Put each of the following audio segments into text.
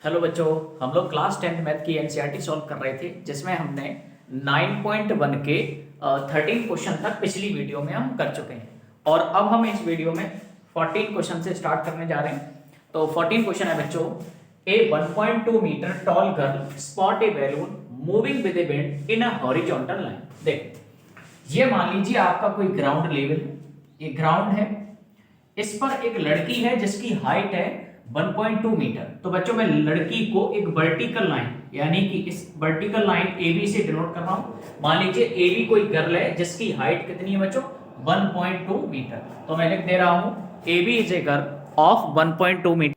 Hello बच्चों, हम लोग क्लास 10 मैथ की एनसीईआरटी सॉल्व कर रहे थे जिसमें हमने 9.1 के 13 क्वेश्चन तक पिछली वीडियो में हम कर चुके हैं और अब हम इस वीडियो में 14 क्वेश्चन से स्टार्ट करने जा रहे हैं। तो 14 क्वेश्चन है बच्चों। A 1.2 metre tall girl spot a balloon moving with a wind in a horizontal line. देखो, ये मान लीजिए आपका कोई ग्राउंड लेवल है, ये ग्राउंड है, इस पर एक लड़की है जिसकी हाइट है 1.2 मीटर। तो बच्चों मैं लड़की को एक वर्टिकल लाइन यानी कि इस वर्टिकल लाइन AB से डिनोट कर रहा हूं। मान लीजिए AB कोई गर्ल है जिसकी हाइट कितनी है बच्चों, 1.2 मीटर। तो मैं लिख दे रहा हूं AB is a girl of 1.2 metre.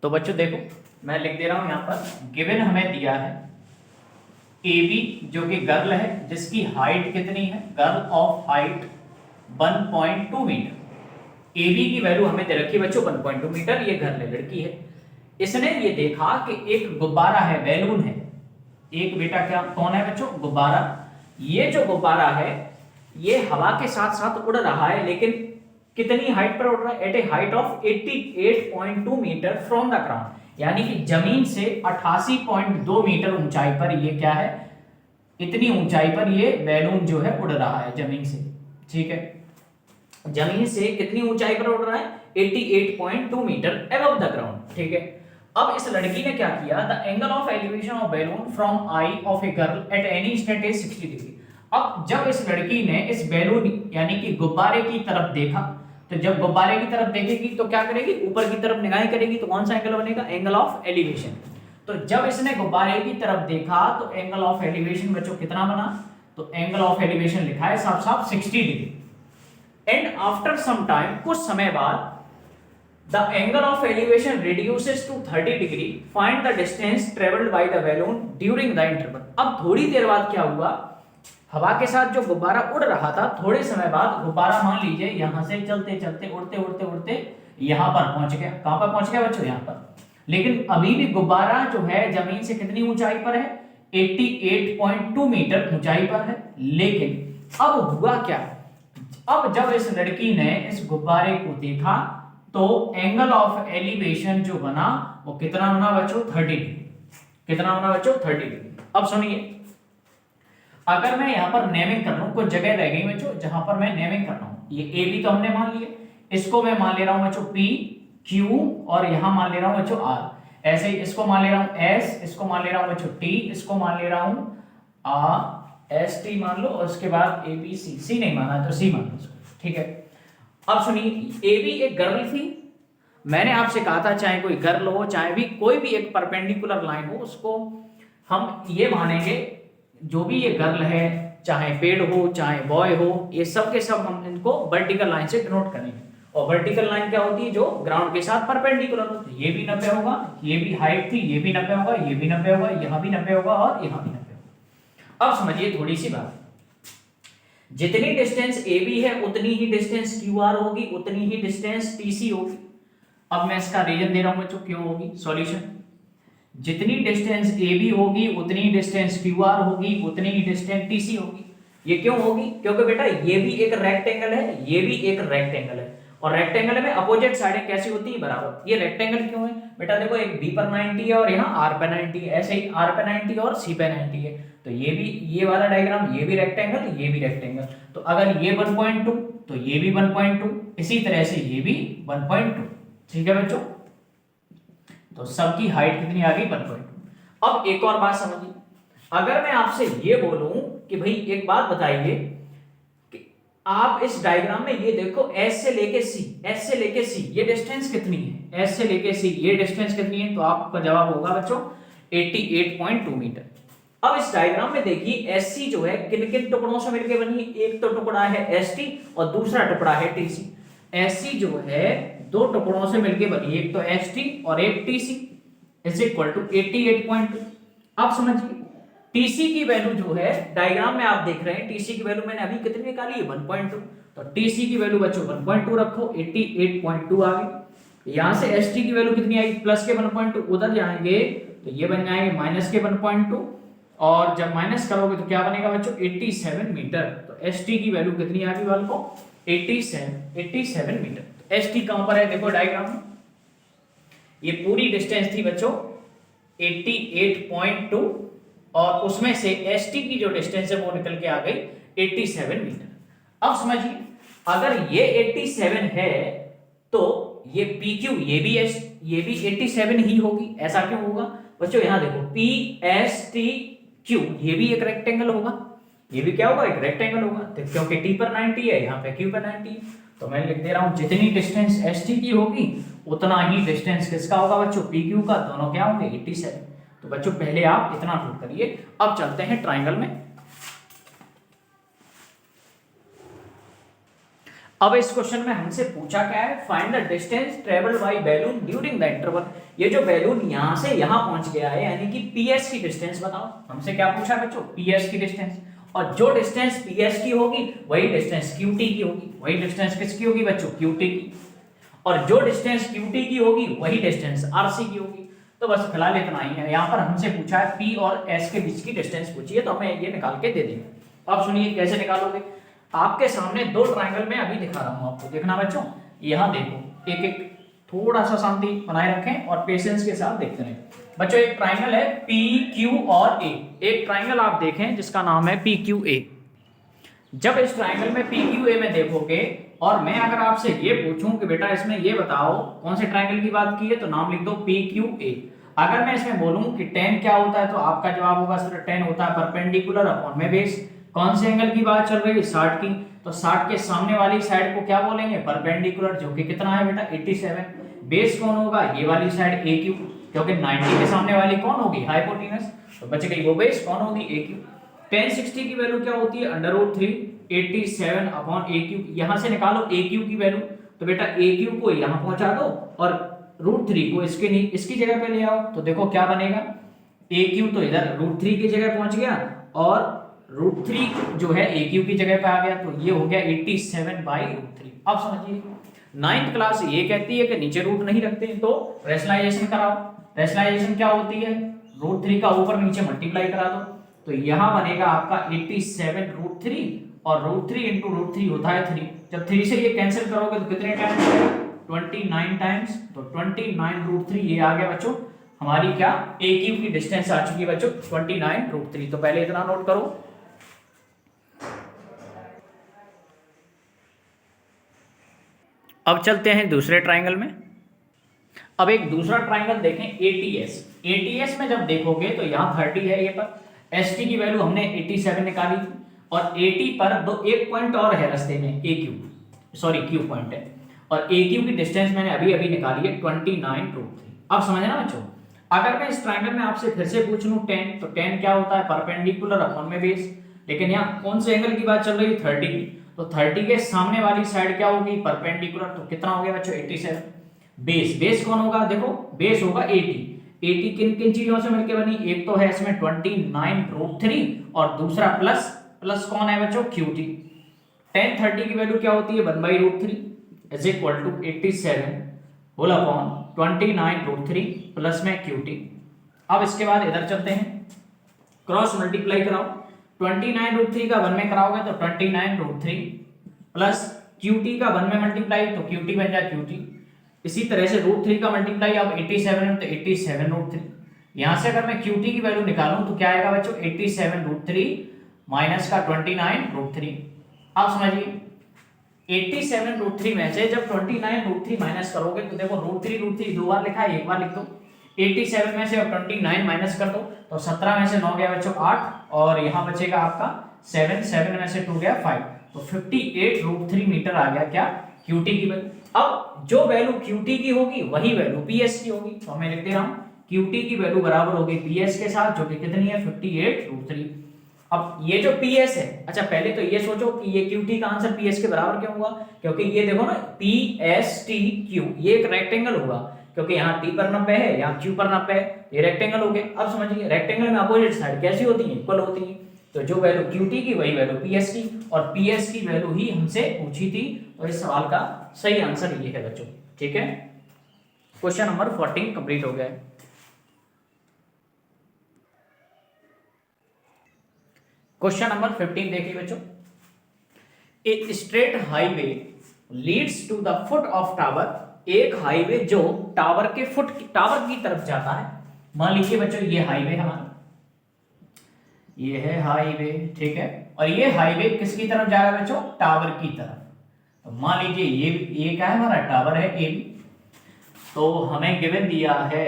तो बच्चों देखो, मैं लिख दे रहा हूं यहां पर गिवन हमें दिया है AB जो कि गर्ल है जिसकी हाइट कितनी है, girl of height 1.2 metre. AB की वैल्यू हमें दे रखी है बच्चों 1.2 मीटर। ये घर में लड़की है, इसने ये देखा कि एक गुब्बारा है, बैलून है, एक बेटा क्या कौन है बच्चों, गुब्बारा। ये जो गुब्बारा है ये हवा के साथ साथ उड़ रहा है, लेकिन कितनी हाइट पर उड़ रहा है, at a height of 88.2 metre from the ground, यानी कि जमीन से 88.2 मीटर ऊंचाई पर ये क्या है, इतनी ऊंचाई पर ये बैलून जो है उड़ रहा है जमीन से। ठीक है, जमीन से कितनी ऊंचाई पर उड़ रहा है, 88.2 मीटर अबव द ग्राउंड। ठीक है, अब इस लड़की ने क्या किया, the angle of elevation of balloon from I of a girl at any instant is 60 degree. अब जब इस लड़की ने इस बैलून यानी कि गुब्बारे की तरफ देखा, तो जब गुब्बारे की तरफ देखेगी तो क्या करेगी, ऊपर की तरफ निगाहें करेगी, तो कौन सा एंगल बनेगा, एंगल ऑफ एलिवेशन। तो जब इसने गुब्बारे की तरफ देखा तो एंगल ऑफ एलिवेशन बच्चों कितना बना, तो एंगल ऑफ एलिवेशन लिखा है साफ साफ 60 degree. And after some time, कुछ समय बाद, the angle of elevation reduces to 30 degree. Find the distance traveled by the balloon during the interval. अब थोड़ी देर बाद क्या हुआ, हवा के साथ जो गुब्बारा उड़ रहा था, थोड़े समय बाद गुब्बारा मान लीजिए यहां से चलते चलते उड़ते उड़ते उड़ते यहां पर पहुंच गया। कहां पर पहुंच गया बच्चों, यहां पर। लेकिन अभी भी गुब्बारा जो है जमीन से कितनी ऊंचाई पर है, 88.2 मीटर ऊंचाई पर है। लेकिन अब हुआ क्या, अब जब इस लड़की ने इस गुब्बारे को देखा तो एंगल ऑफ एलिवेशन जो बना वो कितना बना बच्चों, 30 डिग्री। कितना बना बच्चों, 30 डिग्री। अब सुनिए, अगर मैं यहां पर नेमिंग कर लूं, कुछ जगह रह गई बच्चों जहां पर मैं नेमिंग कर रहा हूं, ये ए बी तो हमने मान लिया, इसको मैं मान ले रहा हूं बच्चों पी क्यू, और यहां मान ले रहा हूं बच्चों आर। ऐसे ही इसको मान ले रहा हूं एस, इसको मान ले रहा हूं बच्चों टी, इसको मान ले रहा हूं आ एस टी मान लो, और उसके बाद ए बी सी, सी नहीं माना तो सी मान लो। ठीक है, अब सुनिए, ए बी एक गर्ल थी। मैंने आपसे कहा था चाहे कोई गर्ल हो चाहे भी कोई भी एक परपेंडिकुलर लाइन हो, उसको हम ये मानेंगे जो भी ये गर्ल है, चाहे पेड़ हो चाहे बॉय हो, ये सब के सब हम इनको वर्टिकल लाइन से डिनोट करेंगे। और वर्टिकल लाइन क्या होती है, जो ग्राउंड के साथ परपेंडिकुलर होती है। ये भी 90 होगा, ये भी हाइट थी, ये भी 90 होगा, ये भी 90 होगा, यहाँ भी 90 होगा और यहाँ भी 90 होगा। अब समझिए थोड़ी सी बात, जितनी डिस्टेंस ए बी है उतनी ही डिस्टेंस क्यू आर होगी, उतनी ही डिस्टेंस टी सी होगी। अब मैं इसका रीजन दे रहा हूं बच्चों, क्यों होगी, सॉल्यूशन। जितनी डिस्टेंस ए बी होगी उतनी ही डिस्टेंस क्यू आर होगी, उतनी ही डिस्टेंस टी सी होगी। ये क्यों होगी, क्योंकि बेटा ये भी एक रेक्टेंगल है, ये भी एक रेक्टेंगल है, और रेक्टेंगल में अपोजिट साइडें कैसी होती है, बराबर। ये रेक्टेंगल क्यों है बेटा, देखो एक बी पर 90 है और यहाँ आर पर 90 है, ऐसे ही आर पर 90 और सी पर 90 है। तो ये भी, ये वाला डायग्राम, ये भी रेक्टेंगल, ये भी रेक्टेंगल। तो अगर ये 1.2 तो ये भी 1.2, इसी तरह से ये भी 1.2। ठीक है बच्चों, तो सबकी हाइट कितनी आ गई, 1.2। अब एक और बात समझिए, अगर मैं आपसे ये बोलूं कि भाई एक बात बताइए कि आप इस डायग्राम में ये देखो S से लेके C, S से लेके C ये डिस्टेंस कितनी है, S से लेके C ये डिस्टेंस कितनी है, तो आपका जवाब होगा बच्चों 88.2 मीटर। अब इस डायग्राम में देखिए SC जो है किन किन टुकड़ों से मिलकर बनी है, एक तो टुकड़ा है ST और दूसरा टुकड़ा है TC। SC जो है दो टुकड़ों से मिलकर बनी, एक तो ST और एक TC इज इक्वल टू 88.2। अब समझिए TC की वैल्यू जो है डायग्राम में आप देख रहे हैं, TC की वैल्यू मैंने अभी कितनी निकाली है, 1.2। तो TC की वैल्यू बच्चों 1.2 रखो, 88.2 आ गई। यहां से ST की वैल्यू कितनी आई, प्लस के 1.2, उधर जाएंगे तो ये बन जाएंगे माइनस के 1.2, और जब माइनस करोगे तो क्या बनेगा बच्चों, 87 मीटर। तो ST की वैल्यू कितनी आ गई वालों को, 87 मीटर। ST कहां पर है, देखो डायग्राम में, ये पूरी डिस्टेंस थी बच्चों 88.2 और उसमें से एसटी की जो डिस्टेंस है वो निकल के आ गई 87 मीटर। अब समझिए अगर ये 87 है तो ये PQ ये भी 87 ही होगी। ऐसा क्यों होगा बच्चों? यहां देखो PSTQ ये भी एक रेक्टेंगल होगा, ये भी क्या होगा? एक रेक्टेंगल होगा। तो क्योंकि T पर 90 है, यहाँ पे Q पर 90 है, तो मैं लिख दे रहा हूं जितनी डिस्टेंस ST की होगी उतना ही डिस्टेंस किसका होगा बच्चों? PQ का। दोनों क्या होंगे? 87। तो बच्चों पहले आप इतना नोट करिए। अब चलते हैं ट्राइंगल में। अब इस क्वेश्चन में हमसे पूछा क्या है? Find the distance travelled by balloon during the interval. ये जो बैलून यहां से यहां पहुंच गया है यानी कि PS की डिस्टेंस बताओ। हमसे क्या पूछा बच्चों? PS की डिस्टेंस। और जो डिस्टेंस PS की होगी वही डिस्टेंस QT की होगी। वही डिस्टेंस किसकी होगी बच्चों? QT की। और जो डिस्टेंस QT की होगी वही डिस्टेंस RC की होगी। तो बस फिलहाल इतना ही है। यहाँ पर हमसे पूछा है P और S के बीच की डिस्टेंस पूछी है, तो हमें ये निकाल के दे देंगे। अब सुनिए कैसे निकालोगे। आपके सामने दो ट्राइंगल में अभी दिखा रहा हूं आपको, देखना बच्चों। यहाँ देखो एक एक, थोड़ा सा शांति बनाए रखें और पेशेंस के साथ देखते रहें। बच्चों एक ट्राइंगल है PQ और A। एक ट्राइंगल आप देखें जिसका नाम है PQA। जब इस ट्राइंगल में PQA में देखोगे और मैं अगर आपसे ये पूछूं कि बेटा इसमें ये बताओ कौन से ट्राइंगल की बात की है, तो नाम लिख दो PQA। अगर मैं इसमें बोलूं कि tan क्या होता है, तो आपका जवाब होगा सर tan होता है परपेंडिकुलर अपॉन में बेस। कौन से एंगल की बात चल रही है? 60 की। तो 60 के सामने वाली साइड को क्या बोलेंगे? परपेंडिकुलर, जो कि कितना है बेटा? 87। बेस कौन होगा? ये वाली साइड AQ, क्योंकि 90 के सामने वाली कौन होगी? हाइपोटेनस। तो बच गई वो बेस, कौन होगी? AQ। tan 60 की वैल्यू क्या होती है? √3 87 अपॉन AQ। यहां से निकालो AQ की वैल्यू। तो बेटा AQ को यहां पहुंचा दो और √3 को इसकी जगह पे ले आओ। तो देखो क्या बनेगा? AQ तो इधर √3 की जगह पहुंच गया और √3 जो है AQ की जगह पे आ गया। तो ये हो गया 87/√3। अब समझिए 9th क्लास ये कहती है कि नीचे रूट नहीं रखते, तो रेशनलाइजेशन कराओ। रेशनलाइजेशन क्या होती है? √3 का ऊपर नीचे मल्टीप्लाई करा दो। तो यहां बनेगा आपका 87√3 और √3 इंटू √3 होता है 3। जब 3 से ये कैंसिल करोगे तो कितने टाइम्स आएगा? 29 टाइम्स। तो 29√3 ये आ गया बच्चों हमारी क्या? AQ की डिस्टेंस आ चुकी है बच्चों 29√3। तो पहले इतना नोट करो। अब चलते हैं दूसरे ट्राइंगल में। अब एक दूसरा ट्राइंगल देखें ATS। ATS में जब देखोगे तो यहाँ 30 है ये पर, ST की वैल्यू हमने 87 निकाली थी और AT पर एक पॉइंट और है रास्ते में Q पॉइंट है और AQ की डिस्टेंस मैंने अभी अभी निकाली है 29√3। अब समझना बच्चों, अगर मैं इस ट्राइंगल में आपसे फिर से पूछ लूं tan, तो tan क्या होता है? परपेंडिकुलर अपॉन में बेस। लेकिन यहाँ कौन से एंगल की बात चल रही है? 30 की। तो 30 के सामने वाली साइड क्या होगी? परपेंडिकुलर। तो कितना हो गया बच्चों? 87। बेस कौन होगा? देखो बेस होगा 80 किन किन चीजों से मिलकर बनी? एक तो है इसमें 29√3 और दूसरा प्लस कौन है बच्चों? QT। tan 30 की वैल्यू क्या होती है? 1/√3 is equal to 87 whole upon 29√3 plus में QT। अब इसके बाद इधर चलते हैं, क्रॉस मल्टीप्लाई कराओ। 29√3 का 1 में कराओगे तो 29√3 प्लस QT का 1 में मल्टीप्लाई तो QT बन जाए QT। इसी तरह से √3 का मल्टीप्लाई अब 87 है तो 87√3। यहां से अगर मैं QT की वैल्यू निकालूं तो क्या आएगा बच्चों? 87√3 माइनस का 29√3। अब समझिए 87√3 में से जब 29√3 माइनस करोगे तो देखो √3 दो बार लिखा है, एक बार लिख दो। 87 में से अब 29 माइनस कर दो तो 17 में से 9 गया बच्चों 8 और यहाँ बचेगा आपका 7 में से 2 गया 5। तो 58√3 मीटर आ गया क्या? QT की वैल्यू। अब जो वैल्यू QT की होगी वही वैल्यू PS की होगी, तो मैं लिख दे रहा हूं QT की वैल्यू बराबर होगी PS के साथ, जो कि कितनी है? 58√3। अब ये जो PS है, अच्छा पहले तो ये सोचो कि ये QT का आंसर PS के बराबर क्यों हुआ? क्योंकि ये देखो ना PSTQ ये एक रेक्टेंगल होगा, क्योंकि यहाँ T पर 90 है, यहाँ Q पर 90 है, ये रेक्टेंगल हो गया। अब समझिए रेक्टेंगल में अपोजिट साइड कैसी होती है? इक्वल होती है। तो जो वैल्यू QT की वही वैल्यू PS की, और PS की वैल्यू ही हमसे पूछी थी। तो इस सवाल का सही आंसर ये है बच्चों। ठीक है, क्वेश्चन नंबर 14 कंप्लीट हो गया है। क्वेश्चन नंबर 15 देखिए बच्चों। A straight highway leads to the foot of tower एक हाईवे जो टावर की तरफ जाता है। मान लीजिए बच्चों ये हाईवे हमारा, ये है हाईवे, ठीक है, और ये हाईवे किसकी तरफ जा रहा है बच्चों? टावर की तरफ। तो मान लीजिए ये क्या है हमारा? टावर है ए बी। तो हमें गिवन दिया है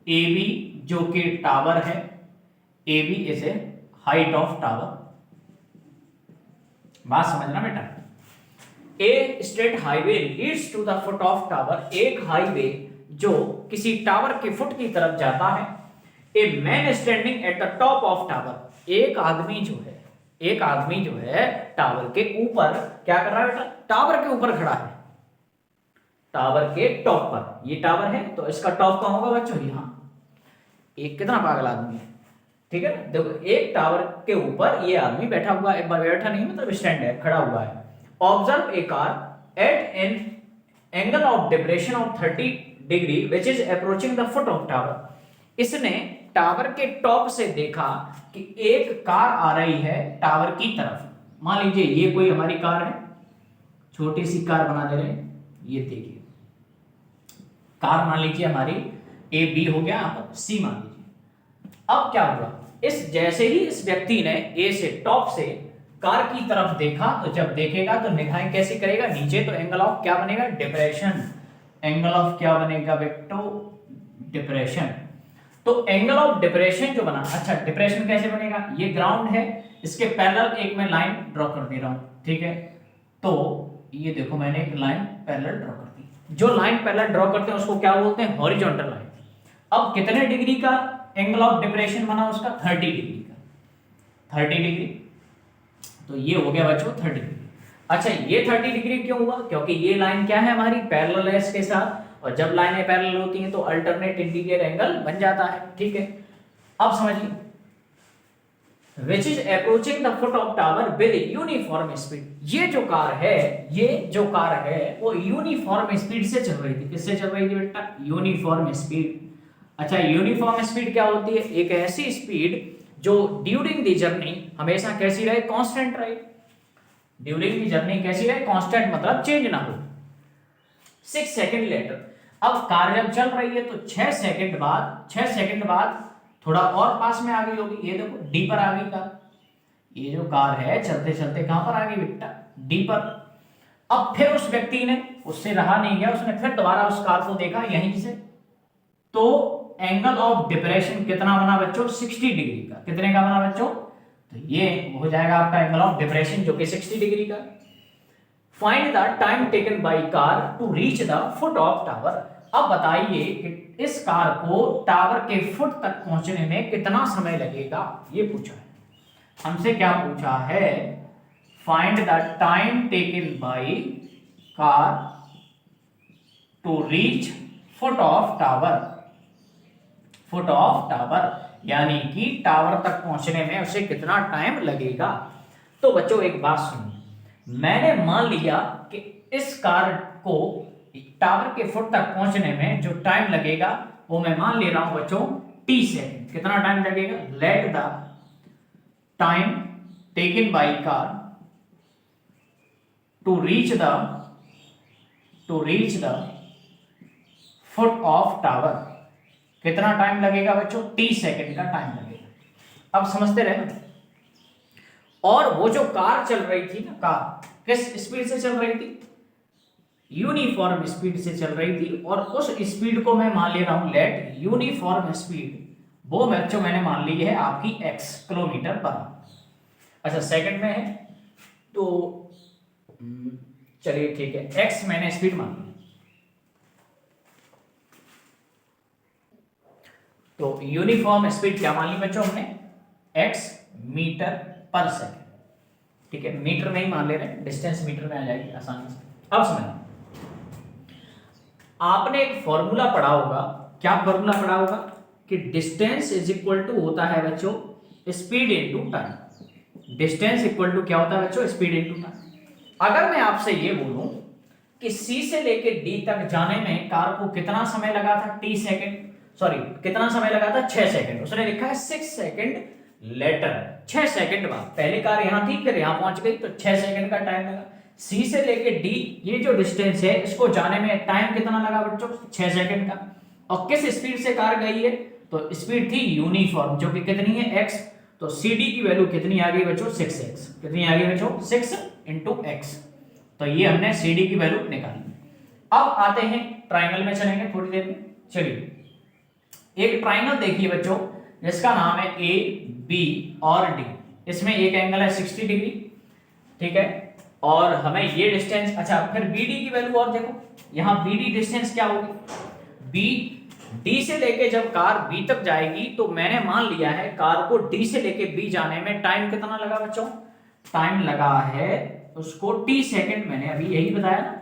ए बी जो कि टावर है, A B is a height of tower. बात समझना बेटा, a straight highway leads to the foot of tower, एक हाईवे जो किसी टावर के फुट की तरफ जाता है। A man standing at the top of tower, एक आदमी जो है टावर के ऊपर क्या कर रहा है बेटा? टावर के ऊपर खड़ा है, टावर के टॉप पर। ये टावर है तो इसका टॉप कहां होगा बच्चों? यहां। एक कितना पागल आदमी है, ठीक है ना? देखो एक टावर के ऊपर ये आदमी बैठा हुआ है, बैठा नहीं मतलब स्टैंड है, खड़ा हुआ है। Observe a car eight an angle of depression of 30 degree which is approaching the foot of tower. इसने टावर के टॉप से देखा कि एक कार आ रही है टावर की तरफ। मान लीजिए ये कोई हमारी कार है, छोटी सी कार बना दे रहे हैं, ये देखिए कार मान लीजिए हमारी ए बी हो गया, आप सी मान लीजिए। अब क्या हुआ? जैसे ही इस व्यक्ति ने ए से टॉप से कार की तरफ देखा, तो जब देखेगा तो निगाहें कैसी करेगा? नीचे। तो एंगल ऑफ क्या बनेगा? डिप्रेशन। एंगल ऑफ क्या बनेगा बेटो? डिप्रेशन। तो एंगल ऑफ डिप्रेशन जो बना, अच्छा डिप्रेशन कैसे बनेगा? ये ग्राउंड है, इसके पैरेलल एक मैं लाइन ड्रॉ कर दे रहा हूं, ठीक है? तो ये देखो मैंने एक लाइन पैरेलल ड्रॉ कर दी। जो लाइन पैरेलल ड्रॉ करते हैं उसको क्या बोलते हैं? Horizontal line. अब कितने डिग्री का एंगल ऑफ डिप्रेशन बना उसका? 30 डिग्री का। 30 डिग्री, तो ये हो गया बच्चों 30 डिग्री। अच्छा ये 30 डिग्री क्यों हुआ? क्योंकि ये लाइन क्या है हमारी? पैरेलल है इसके साथ, और जब लाइनें पैरेलल होती हैं तो अल्टरनेट इंटीरियर एंगल बन जाता है, ठीक है? अब समझिए, which is approaching the foot of tower with uniform speed। ये जो कार है वो यूनिफॉर्म स्पीड से चल रही थी। किससे चल रही थी बेटा? Uniform speed. अच्छा यूनिफॉर्म स्पीड क्या होती है? एक ऐसी स्पीड जो ड्यूरिंग द जर्नी हमेशा कैसी रहे? कांस्टेंट रहे। ड्यूरिंग द जर्नी कैसी रहे? कांस्टेंट, मतलब चेंज ना हो। 6 सेकंड लेटर, अब कार जब चल रही है तो 6 सेकंड बाद थोड़ा और पास में आ गई होगी। ये देखो डी पर आ गई कार। ये जो कार है चलते चलते कहां पर आ गई बेटा? डी पर। अब फिर उस व्यक्ति ने, उससे रहा नहीं गया, उसने फिर दोबारा उस कार को देखा यहीं से, तो एंगल ऑफ डिप्रेशन कितना बना बच्चों? 60 डिग्री का। कितने का बना बच्चों? तो ये हो जाएगा आपका एंगल ऑफ डिप्रेशन जो कि 60 डिग्री का। Find the time taken by car to reach the foot of tower. अब बताइए कि इस कार को टावर के फुट तक पहुंचने में कितना समय लगेगा, ये पूछा है हमसे। क्या पूछा है? Find the time taken by car to reach foot of tower. Foot of tower यानी कि टावर तक पहुंचने में उसे कितना टाइम लगेगा। तो बच्चों एक बात सुनिए, मैंने मान लिया कि इस कार को टावर के फुट तक पहुंचने में जो टाइम लगेगा वो मैं मान ले रहा हूं बच्चों t सेकंड। कितना टाइम लगेगा? Let the time taken by car to reach the foot of tower. कितना टाइम लगेगा बच्चों? t सेकंड का टाइम लगेगा। अब समझते रहे। और वो जो कार चल रही थी ना, कार किस स्पीड से चल रही थी? यूनिफॉर्म स्पीड से चल रही थी। और उस स्पीड को मैं मान ले रहा हूं लेट यूनिफॉर्म स्पीड, वो बच्चों मैंने मान ली है आपकी x किलोमीटर पर। अच्छा सेकंड में है तो चलिए ठीक है, x मैंने स्पीड मान ली। तो यूनिफॉर्म स्पीड क्या मान ली बच्चों हमने? x मीटर पर सेकंड, ठीक है? मीटर में ही मान ले रहे हैं, डिस्टेंस मीटर में आ जाएगी आसानी से। अब समझना, आपने एक फॉर्मूला पढ़ा होगा। क्या फॉर्मूला पढ़ा होगा? कि डिस्टेंस इज इक्वल टू होता है बच्चों speed into time. Distance equal to क्या होता है बच्चों? Speed into time. अगर मैं आपसे ये बोलूं कि C से लेके D तक जाने में कार को कितना समय लगा था? t सेकंड, सॉरी कितना समय लगा था? 6 सेकंड। उसने लिखा है 6 सेकंड लेटर, 6 सेकंड बाद। पहले कार यहां थी, फिर यहां पहुंच गई, तो 6 सेकंड का टाइम लगा। सी से लेके डी ये जो डिस्टेंस है इसको जाने में टाइम कितना लगा बच्चों, 6 सेकंड का। और किस स्पीड से कार गई है, तो स्पीड थी यूनिफॉर्म जो कि कितनी है x। तो CD की वैल्यू कितनी आ गई बच्चों, 6x। कितनी आ गई बच्चों, 6 × x। तो ये हमने CD की वैल्यू निकाली। अब आते हैं ट्राइंगल में, चलेंगे थोड़ी देर में। चलिए एक ट्राइंगल देखिए बच्चों जिसका नाम है ए बी और डी। इसमें एक एंगल है 60 डिग्री, ठीक है। और हमें ये डिस्टेंस, अच्छा फिर BD की वैल्यू और देखो, यहाँ BD डिस्टेंस क्या होगी, बी डी से लेके जब कार बी तक जाएगी तो मैंने मान लिया है कार को डी से लेके बी जाने में टाइम कितना लगा बच्चों, टाइम लगा है उसको t सेकंड। मैंने अभी यही बताया ना,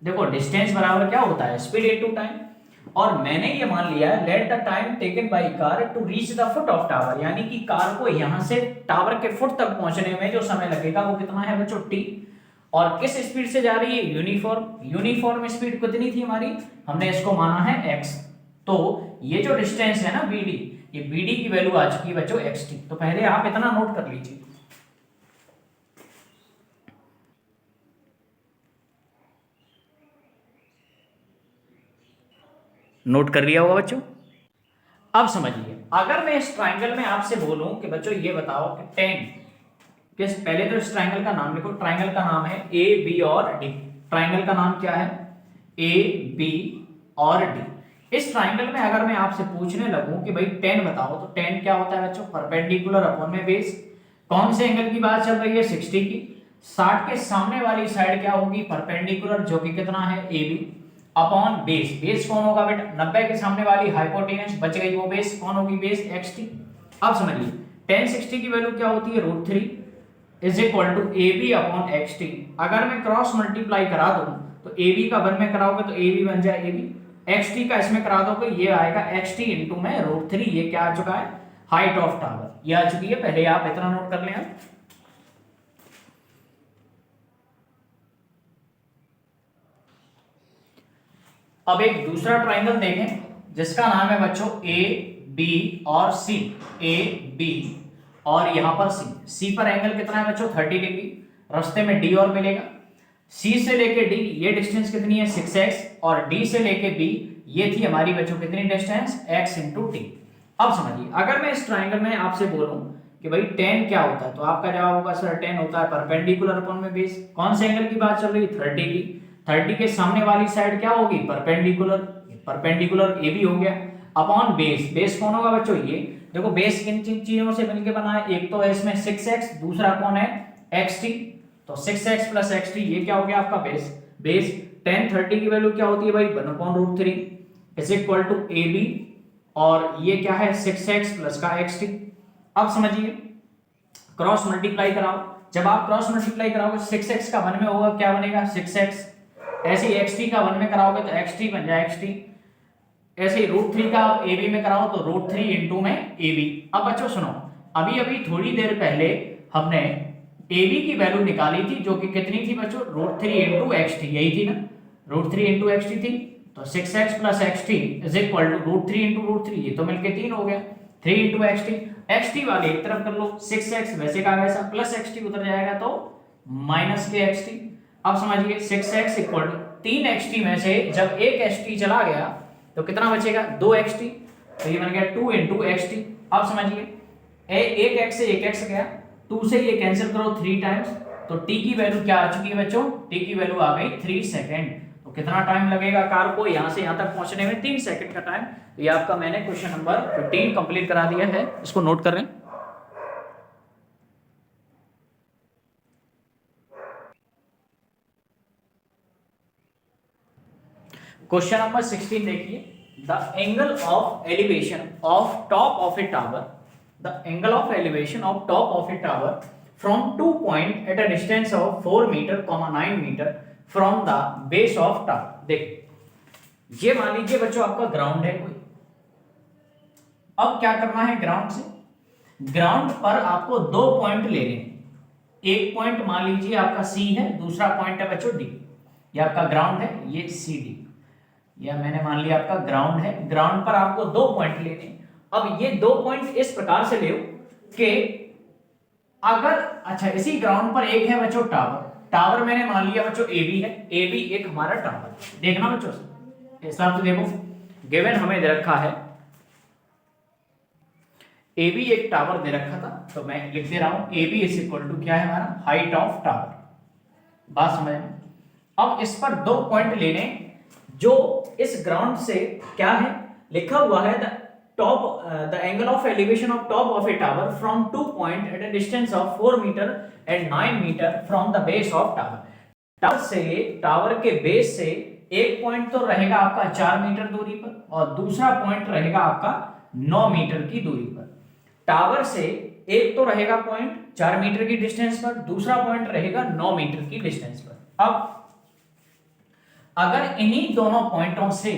देखो डिस्टेंस बराबर क्या होता है, स्पीड इनटू टाइम। और मैंने ये मान लिया है let the time taken by car to reach the foot of tower, यानी कि कार को यहां से टावर के फुट तक पहुंचने में जो समय लगेगा वो कितना है बच्चों, t। और किस स्पीड से जा रही है, यूनिफॉर्म। यूनिफॉर्म स्पीड कितनी थी हमारी, हमने इसको माना है x। तो ये जो डिस्टेंस है ना BD, ये BD की वैल्यू आ चुकी है बच्चों xt। तो पहले आप इतना नोट कर लीजिए। नोट कर लिया होगा बच्चों। अब समझिए, अगर मैं इस ट्राइंगल में आपसे बोलूं कि बच्चों ये बताओ कि 10 किस, पहले तो इस ट्राइंगल का नाम लिखो। ट्राइंगल का नाम है ए बी और डी। ट्राइंगल का नाम क्या है, ए बी और डी। इस ट्राइंगल में अगर मैं आपसे पूछने लगूं कि भाई 10 बताओ, तो 10 क्या होता है बच्चों, परपेंडिकुलर अपॉन में बेस। कौन से एंगल की बात चल रही है, 60 की। 60 के सामने वाली साइड क्या होगी, परपेंडिकुलर, जो कि कितना है A B, upon base. Base कौन होगा बेटा, 90 के सामने वाली हाइपोटेनस बच गई, वो बेस कौन होगी, बेस xt। अब समझिए 10 60 की वैल्यू क्या होती है, √3 is equal to A B upon xt। अगर मैं क्रॉस मल्टीप्लाई करा दूं तो ए बी का 1 में कराओगे तो ए बी बन जाए ए बी, xt का इसमें करा दोगे ये आएगा xt इंटू में √3। ये क्या आ चुका है, हाइट ऑफ टावर, ये आ चुकी है। पहले आप इतना नोट कर लें। अब एक दूसरा ट्राइंगल देखें जिसका नाम है बच्चों ए बी और सी। ए बी और यहां पर सी। सी पर एंगल कितना है बच्चों, 30 डिग्री। रास्ते में डी और मिलेगा। सी से लेके डी ये डिस्टेंस कितनी है, 6x। और डी से लेके बी ये थी हमारी बच्चों कितनी डिस्टेंस, x इंटू टी। अब समझिए, अगर मैं इस ट्राइंगल में आपसे बोलूं कि भाई 10 क्या होता है, तो आपका जवाब होगा सर 10 होता है परपेंडिकुलर अपॉन में बेस। कौन से एंगल की बात चल रही है, 30 की। 30 के सामने वाली साइड क्या होगी, परपेंडिकुलर। परपेंडिकुलर ए बी हो गया, अपॉन बेस। बेस कौन होगा बच्चों, ये देखो बेस किन चीजों से मिलकर बना है, एक तो है इसमें 6x, दूसरा कौन है, xt। तो 6x प्लस xt ये क्या हो गया आपका बेस। बेस 10 30 की वैल्यू क्या होती है भाई, 1/√3 is equal to A B, और ये क्या है 6x प्लस का xt। अब समझिए क्रॉस मल्टीप्लाई कराओ। जब आप क्रॉस मल्टीप्लाई कराओगे 6x का 1 में होगा क्या बनेगा, 6x। ऐसे ही xt का 1 में कराओगे तो xt बन जाए xt। ऐसे ही √3 का आप ab में कराओ तो √3 इंटू में ab। अब बच्चों सुनो, अभी अभी थोड़ी देर पहले हमने ab की वैल्यू निकाली थी जो कि कितनी थी बच्चों, √3 इंटू xt, यही थी ना, √3 इंटू xt थी। तो 6x plus xt is equal to √3 into √3, ये तो मिलके 3 हो गया। 3 इंटू xt वाले एक तरफ कर लो, 6x वैसे का वैसा, प्लस xt उधर जाएगा तो माइनस के xt। अब समझिए 6x इक्वल टू 3xt में से जब एक xt चला गया तो कितना बचेगा, 2xt। तो ये बन गया 2 इंटू xt। अब समझिए एक x से एक x गया, 2 से ये कैंसिल करो 3 टाइम्स, तो t की वैल्यू क्या आ चुकी है बच्चों, t की वैल्यू आ गई 3 सेकंड। तो कितना टाइम लगेगा कार को यहां से यहां तक पहुंचने में, 3 सेकंड का टाइम। तो ये आपका मैंने क्वेश्चन नंबर 15 कंप्लीट करा दिया है, इसको नोट कर लें। क्वेश्चन नंबर 16 देखिए, the angle of elevation of top of a tower, the angle of elevation of top of a tower from 2 point at a distance of 4 metre 9 metre from the base of tower. देख ये मान लीजिए बच्चों आपका ground है कोई। अब क्या करना है, ग्राउंड से, ग्राउंड पर आपको 2 पॉइंट ले लें। एक पॉइंट मान लीजिए आपका सी है, दूसरा पॉइंट है बच्चों डी। ये आपका ग्राउंड है, ये सी डी, या मैंने मान लिया आपका ग्राउंड है। ग्राउंड पर आपको 2 पॉइंट लेने। अब ये 2 पॉइंट इस प्रकार से ले कि अगर, अच्छा इसी ग्राउंड पर एक है बच्चों टावर, टावर मैंने मान लिया बच्चों ए बी है, ए बी एक हमारा टावर, देखना बच्चों इस हिसाब से देखो, गिवन हमें दे रखा है ए बी एक टावर दे रखा था, तो मैं लिख दे रहा हूं A B is equal to क्या है हमारा हाइट ऑफ टावर, बात समझ में। अब इस पर 2 पॉइंट लेने, जो इस ग्राउंड से क्या है लिखा हुआ है the angle of elevation of top of a tower from 2 point at a distance of 4 metre and 9 metre from the base of tower. Tower से, टावर के बेस से एक पॉइंट तो रहेगा आपका 4 मीटर दूरी पर और दूसरा पॉइंट रहेगा आपका 9 मीटर की दूरी पर। टावर से एक तो रहेगा पॉइंट 4 मीटर की डिस्टेंस पर, दूसरा पॉइंट रहेगा 9 मीटर की डिस्टेंस पर। अब अगर इन्हीं दोनों पॉइंटों से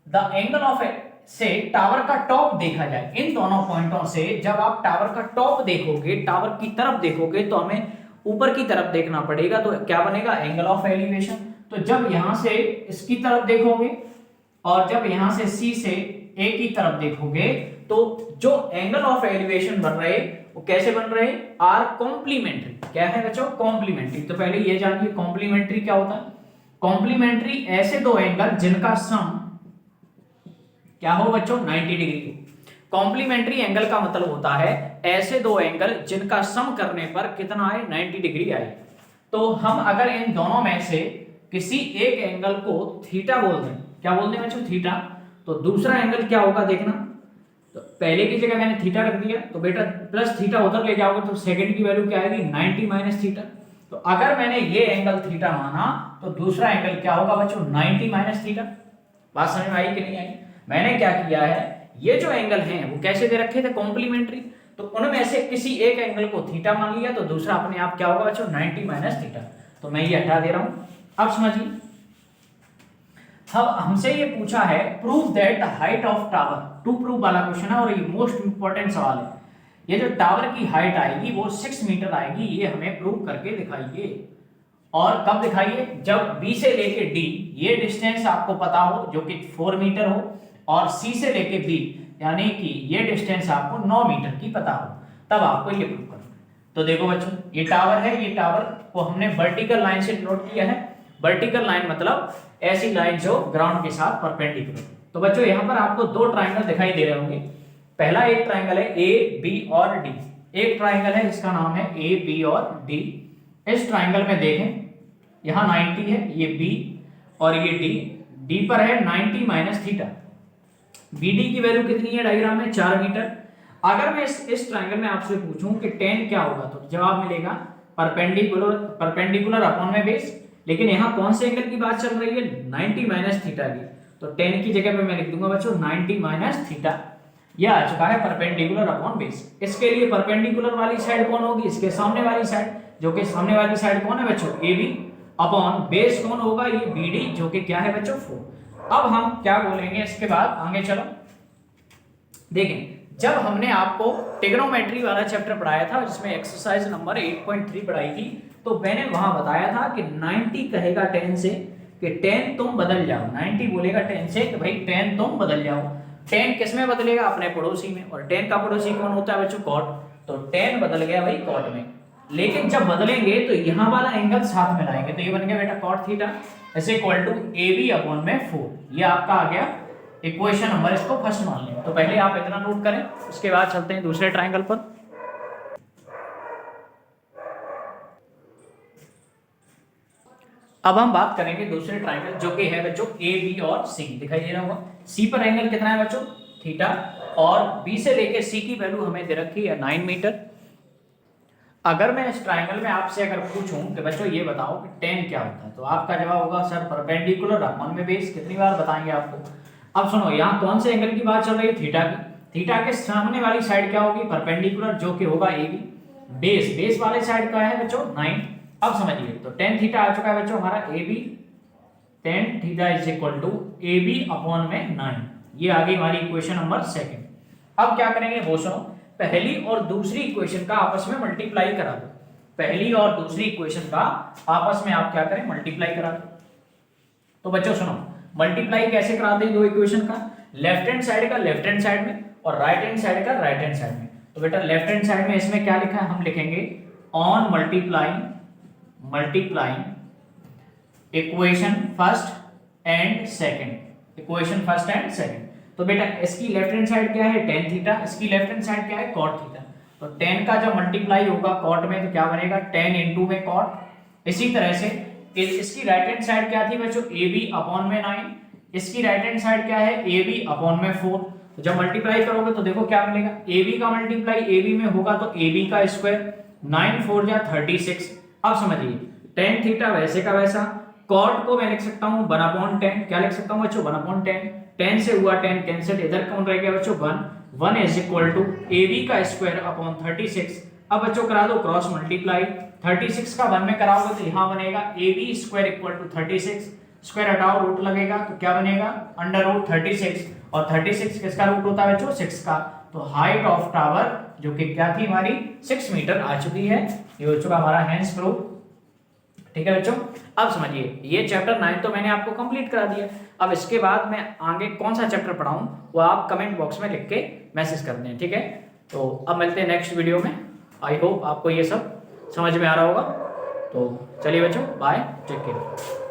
द एंगल ऑफ से टावर का टॉप देखा जाए, इन दोनों पॉइंटों से जब आप टावर का टॉप देखोगे, टावर की तरफ देखोगे, तो हमें ऊपर की तरफ देखना पड़ेगा, तो क्या बनेगा एंगल ऑफ एलिवेशन। तो जब यहां से इसकी तरफ देखोगे और जब यहां से सी से ए की तरफ देखोगे, तो जो एंगल ऑफ एलिवेशन बन रहे वो कैसे बन रहे, आर कॉम्प्लीमेंट्री। क्या है बच्चों, कॉम्प्लीमेंट्री। तो पहले ये जानिए कॉम्प्लीमेंट्री क्या होता है। कॉम्प्लीमेंट्री ऐसे दो एंगल जिनका सम क्या हो बच्चों 90 डिग्री हो। कॉम्प्लीमेंट्री एंगल का मतलब होता है ऐसे दो एंगल जिनका सम करने पर कितना आए 90 डिग्री आए। तो हम अगर इन दोनों में से किसी एक एंगल को थीटा बोल दें, क्या बोल दें बच्चों थीटा, तो दूसरा एंगल क्या होगा देखना। तो पहले की जगह मैंने थीटा रख दिया, तो बेटा प्लस थीटा उधर ले जाओगे तो सेकंड की वैल्यू क्या आएगी 90 माइनस थीटा। तो अगर मैंने ये एंगल थीटा माना तो दूसरा एंगल क्या होगा बच्चों 90 माइनस थीटा। बात समझ में आई कि नहीं आई। मैंने क्या किया है, ये जो एंगल हैं वो कैसे दे रखे थे कॉम्प्लीमेंट्री, तो उनमें से किसी एक एंगल को थीटा मान लिया, तो दूसरा अपने आप क्या होगा बच्चों 90 माइनस थीटा। तो मैं ये हटा दे रहा हूं। अब समझिए, अब हमसे ये पूछा है prove that the height of tower, to prove वाला क्वेश्चन है और ये मोस्ट इंपॉर्टेंट सवाल है। ये जो टावर की हाइट आएगी वो 6 मीटर आएगी, ये हमें प्रूव करके दिखाइए। और कब दिखाइए, जब B से लेके D ये डिस्टेंस आपको पता हो जो कि 4 मीटर हो, और C से लेके B यानी कि ये डिस्टेंस आपको 9 मीटर की पता हो, तब आपको ये प्रूव करना है। तो देखो बच्चों ये टावर है, ये टावर को हमने वर्टिकल लाइन से नोट किया है। वर्टिकल लाइन मतलब ऐसी लाइन जो ग्राउंड के साथ परपेंडिकुलर। तो बच्चों यहाँ पर आपको 2 ट्राइंगल दिखाई दे रहे होंगे। पहला एक ट्राइंगल है A B और D, एक ट्राइंगल है जिसका नाम है A B और D। इस ट्राइंगल में देखें यहाँ 90 है, ये B और ये D पर है 90 माइनस थीटा। BD की वैल्यू कितनी है डायग्राम में 4 मीटर। अगर मैं इस ट्राइंगल में आपसे पूछूं कि tan क्या होगा, तो जवाब मिलेगा परपेंडिकुलर अपॉन में बेस। लेकिन यहाँ कौन से एंगल की बात चल रही है 90 माइनस थीटा की, तो tan की जगह पे मैं लिख दूंगा बच्चों 90 माइनस थीटा। यह आ चुका है परपेंडिकुलर अपॉन बेस। इसके लिए परपेंडिकुलर वाली साइड कौन होगी, इसके सामने वाली साइड, जो कि सामने वाली साइड कौन है बच्चों AB अपॉन बेस कौन होगा ये BD, जो कि क्या है बच्चों 4। अब हम क्या बोलेंगे इसके बाद, आगे चलो देखें। जब हमने आपको ट्रिग्नोमेट्री वाला चैप्टर पढ़ाया था जिसमें एक्सरसाइज नंबर 8.3 पढ़ाई थी, तो मैंने वहां बताया था कि 90 कहेगा tan से कि tan तुम बदल जाओ, 90 बोलेगा tan से कि भाई tan तुम बदल जाओ। tan किस में बदलेगा, अपने पड़ोसी में, और tan का पड़ोसी कौन होता है बच्चों cot, तो tan बदल गया भाई cot में। लेकिन जब बदलेंगे तो यहाँ वाला एंगल साथ में लाएंगे, तो ये बन गया बेटा cot theta is equal to AB upon में 4। ये आपका आ गया इक्वेशन नंबर, इसको फर्स्ट मान लें। तो पहले आप इतना नोट करें, उसके बाद चलते हैं दूसरे ट्राइंगल पर। अब हम बात करेंगे दूसरे ट्राइंगल जो कि है बच्चों AB और C। दिखाई दे रहा होगा C पर एंगल कितना है बच्चों थीटा, और B से लेके C की वैल्यू हमें दे रखी है 9 मीटर। अगर मैं इस ट्राइंगल में आपसे अगर पूछूं कि बच्चों ये बताओ कि tan क्या होता है, तो आपका जवाब होगा सर परपेंडिकुलर अपॉन में बेस। कितनी बार बताएंगे आपको। अब सुनो, यहाँ कौन से एंगल की बात चल रही है थीटा की। थीटा के सामने वाली साइड क्या होगी परपेंडिकुलर, जो कि होगा AB। बेस वाले साइड का है बच्चों 9। अब समझिए, तो tan थीटा आ चुका है बच्चों हमारा AB, tan theta is equal to AB upon में 9। ये आ गई हमारी इक्वेशन नंबर 2। अब क्या करेंगे वो सुनो, पहली और दूसरी इक्वेशन का आपस में मल्टीप्लाई करा दो। पहली और दूसरी इक्वेशन का आपस में आप क्या करें मल्टीप्लाई करा दो। तो बच्चों सुनो, मल्टीप्लाई कैसे कराते हैं दो इक्वेशन का, लेफ्ट हैंड साइड का लेफ्ट हैंड साइड में और राइट हैंड साइड का राइट हैंड साइड में। तो बेटा लेफ्ट हैंड साइड में इसमें क्या लिखा है, हम लिखेंगे on multiplying multiplying equation first and second, equation first and second. तो बेटा इसकी लेफ्ट हैंड साइड क्या है tan थीटा, इसकी लेफ्ट हैंड साइड क्या है cot थीटा। तो tan का जब मल्टीप्लाई होगा cot में तो क्या बनेगा tan इनटू में cot। इसी तरह से इसकी राइट हैंड साइड क्या थी बच्चों ab अपॉन में 9, इसकी राइट हैंड साइड क्या है ab अपॉन में 4। तो जब मल्टीप्लाई करोगे तो देखो क्या मिलेगा, ab का मल्टीप्लाई ab में होगा तो ab का स्क्वायर, 9 4 जा 36। अब समझिए tan थीटा वैसे का वैसा, cot को मैं लिख सकता हूं 1/10, क्या लिख सकता हूं बच्चों 1/10, 10 से हुआ 10 कैंसिल, इधर कौन रह गया बच्चों 1 इज इक्वल टू ab का स्क्वायर अपॉन 36। अब बच्चों करा दो क्रॉस मल्टीप्लाई, 36 का 1 में कराओगे तो यहां बनेगा ab square equal to 36, square हटाओ रूट लगेगा तो क्या बनेगा अंडर रूट 36, और 36 किसका रूट होता है बच्चों 6 का। तो हाइट ऑफ टावर जो कि क्या थी हमारी 6 मीटर आ चुकी है। ये हो चुका हमारा हैंस प्रूफ। ठीक है बच्चों, अब समझिए ये चैप्टर 9 तो मैंने आपको कंप्लीट करा दिया। अब इसके बाद मैं आगे कौन सा चैप्टर पढ़ाऊं वो आप कमेंट बॉक्स में लिख के मैसेज कर दें। ठीक है, तो अब मिलते हैं नेक्स्ट वीडियो में। आई होप आपको ये सब समझ में आ रहा होगा। तो चलिए बच्चों, बाय, टेक केयर।